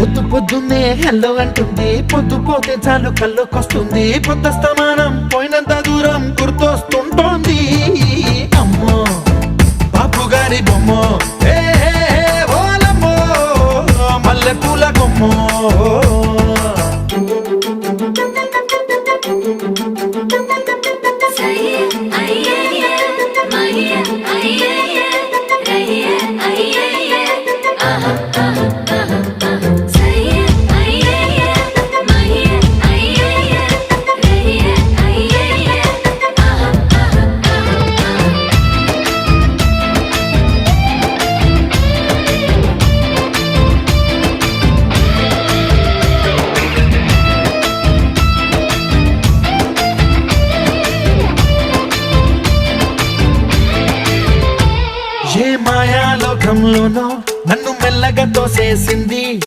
పొద్దున్నే హెల్లో అంటుంది, పొద్దు పోతే చాలు కళ్ళొకొస్తుంది, పొద్దస్తమానం పోయినంత దూరం గుర్తొస్తుంటోంది. అమ్మో బాపు గారి బొమ్మో, ఓలమ్మో మల్లె పూల కొమ్మో. ఏ మాయాలోకంలోనో నన్ను మెల్లగా తోసేసింది.